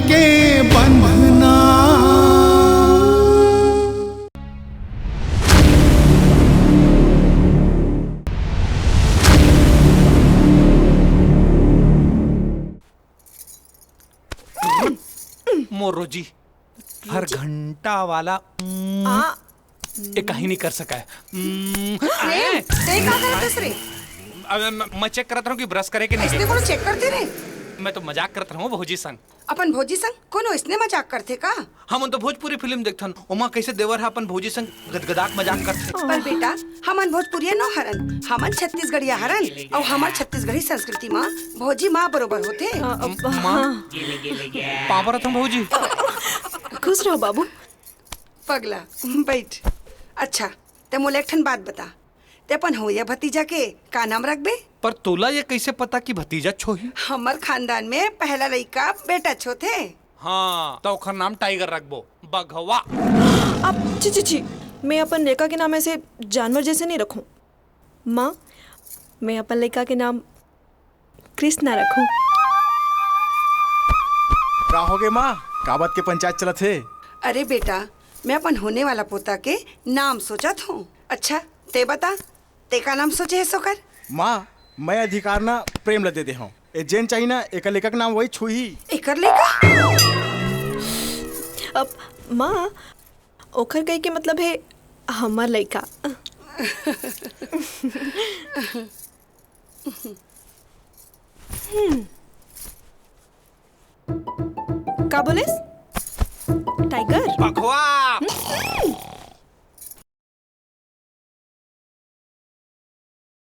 के बंधना। मोरो जी हर घंटा वाला ये कहीं नहीं कर सका है। मैं चेक करता हूँ कि ब्रश करे कि नहीं। को चेक करते रहे। मैं तो मजाक करता हूँ भौजी संग। अपन भौजी संग कोनो इसने मजाक करते का? हम तो भोजपुरी फिल्म देखते हैं उमा कैसे देवर है अपन भौजी संग गदगदाक मजाक करते। पर बेटा हमन भोजपुरिया नो हरन, हमन छत्तीसगढ़िया हरन और हमार छत्तीसगढ़ी संस्कृति माँ भौजी माँ बरोबर होते। माँ पावर तुम भौजी। खुश रहो बाबू। पगला बैठ। अच्छा ते मोले एक ठन बात बता, ते अपन हो या भतीजा के का नाम रखबे? पर तोला ये कैसे पता कि भतीजा छोही? हमार खानदान में पहला लड़का बेटा छो थे। हाँ तो ओखर नाम टाइगर रखबो, बघवा। अब ची मैं अपन लड़का के नाम ऐसे जानवर जैसे नहीं रखूं। माँ मैं अपन लड़का के नाम कृष्णा रखूं। का हो गए माँ, का बात के पंचायत चलत है? अरे बेटा मैं अपन होने वाला पोता के नाम सोचत हूँ। अच्छा ते बता ते का नाम सोचे है सोकर? माँ मैं अधिकार ना प्रेम ल दे दे हूँ। ए जेन चाहिए ना एक लेखक नाम वही छुही। एकर लेका? अब माँ ओखर कही के मतलब है हमार लड़का। का बोलेस? टाइगर? बघवा